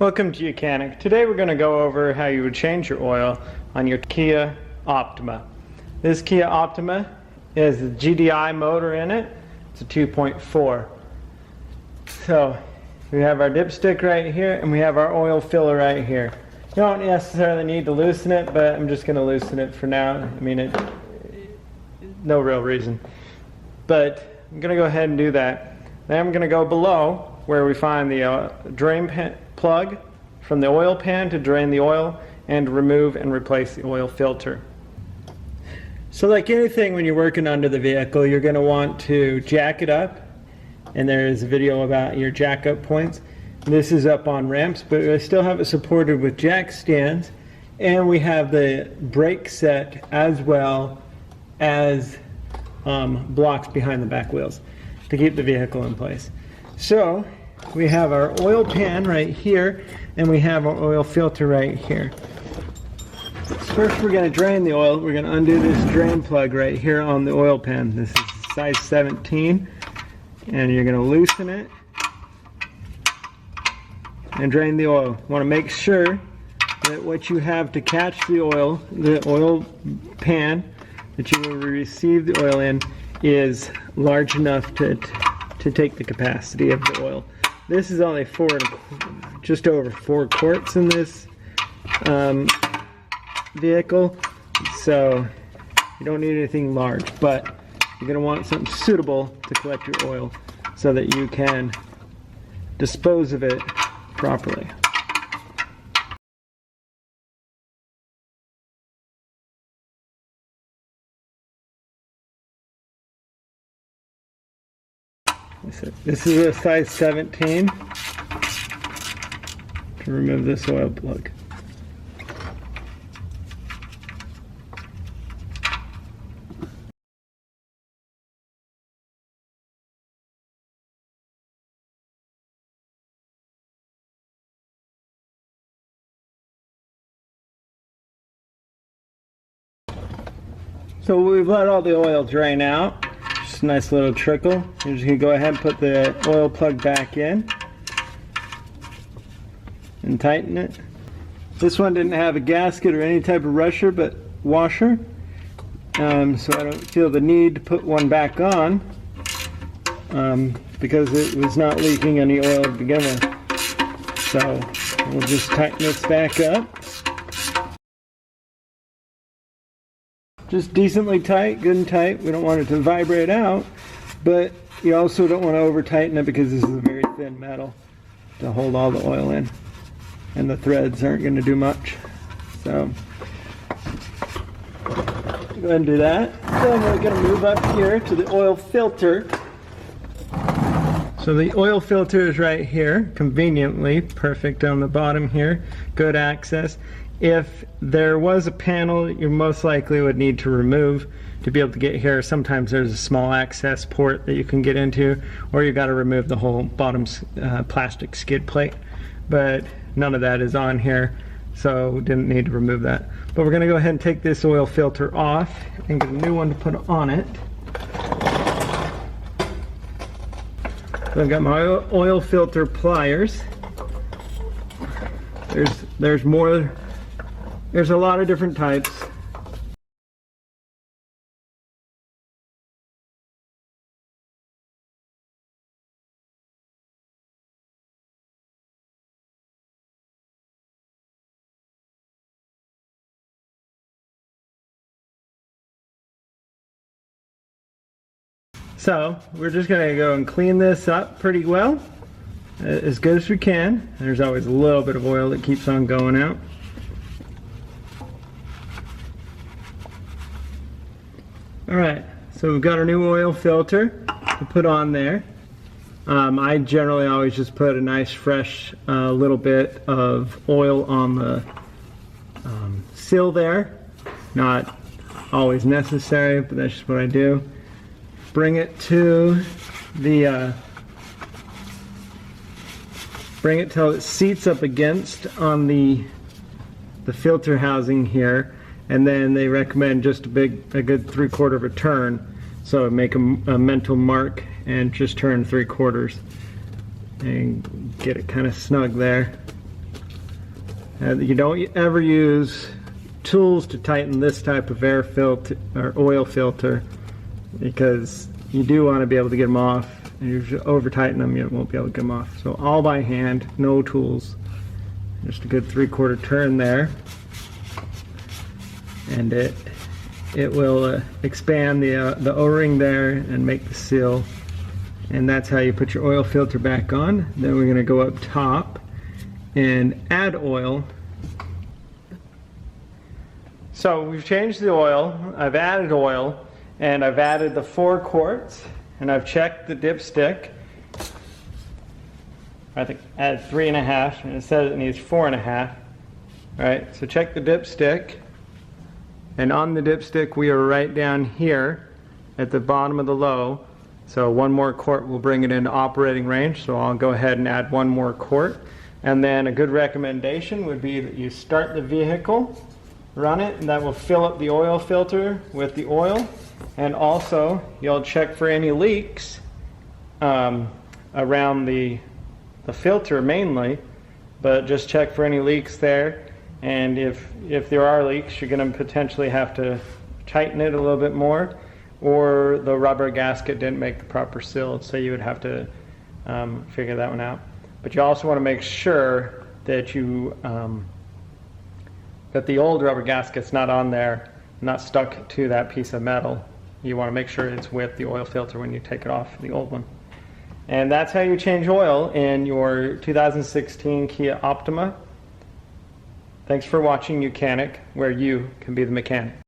Welcome to YOUCANIC. Today we're going to go over how you would change your oil on your Kia Optima. This Kia Optima has a GDI motor in it. It's a 2.4. So we have our dipstick right here and we have our oil filler right here. You don't necessarily need to loosen it, but I'm just going to loosen it for now. I mean, no real reason. But I'm going to go ahead and do that. Then I'm going to go below where we find the drain plug from the oil pan to drain the oil and remove and replace the oil filter. So like anything when you're working under the vehicle, you're going to want to jack it up, and there is a video about your jack up points. This is up on ramps, but I still have it supported with jack stands, and we have the brake set as well as blocks behind the back wheels to keep the vehicle in place. So we have our oil pan right here and we have our oil filter right here. First we're going to drain the oil. We're going to undo this drain plug right here on the oil pan. This is size 17 and you're going to loosen it and drain the oil. You want to make sure that what you have to catch the oil pan that you will receive the oil in is large enough to take the capacity of the oil. This is only just over 4 quarts in this vehicle, so you don't need anything large, but you're going to want something suitable to collect your oil so that you can dispose of it properly. This is a size 17 to remove this oil plug. So we've let all the oil drain out. Just a nice little trickle. You're just going to go ahead and put the oil plug back in and tighten it. This one didn't have a gasket or any type of washer, so I don't feel the need to put one back on because it was not leaking any oil to begin with. So we'll just tighten this back up. Just decently tight, good and tight. We don't want it to vibrate out, but you also don't want to over tighten it because this is a very thin metal to hold all the oil in, and the threads aren't going to do much. So go ahead and do that. Then we're going to move up here to the oil filter. So the oil filter is right here, conveniently perfect on the bottom here, good access. If there was a panel you most likely would need to remove to be able to get here, sometimes there's a small access port that you can get into, or you've got to remove the whole bottom plastic skid plate, but none of that is on here, so we didn't need to remove that. But we're going to go ahead and take this oil filter off and get a new one to put on it. So I've got my oil filter pliers. There's a lot of different types. So we're just going to go and clean this up pretty well, as good as we can. There's always a little bit of oil that keeps on going out. Alright, so we've got our new oil filter to put on there. I generally always just put a nice fresh little bit of oil on the seal there. Not always necessary, but that's just what I do. Bring it to the bring it till it seats up against on the filter housing here, and then they recommend just a good 3/4 of a turn. So make a mental mark and just turn 3/4 and get it kind of snug there. You don't ever use tools to tighten this type of air filter or oil filter, because you do want to be able to get them off. And if you over tighten them, you won't be able to get them off. So all by hand, no tools. Just a good 3/4 turn there, and it will expand the O-ring there and make the seal. And that's how you put your oil filter back on. Then we're going to go up top and add oil. So we've changed the oil, I've added oil, and I've added the 4 quarts, and I've checked the dipstick. I think I added 3.5, and it says it needs 4.5. Alright, so check the dipstick, and on the dipstick we are right down here at the bottom of the low. So 1 more quart will bring it into operating range, so I'll go ahead and add 1 more quart. And then a good recommendation would be that you start the vehicle, run it, and that will fill up the oil filter with the oil. And also you'll check for any leaks around the filter mainly, but just check for any leaks there. And if there are leaks, you're going to potentially have to tighten it a little bit more, or the rubber gasket didn't make the proper seal, so you would have to figure that one out. But you also want to make sure that you that the old rubber gasket's not on there, not stuck to that piece of metal. You want to make sure it's with the oil filter when you take it off the old one. And that's how you change oil in your 2016 Kia Optima. Thanks for watching YOUCANIC, where you can be the mechanic.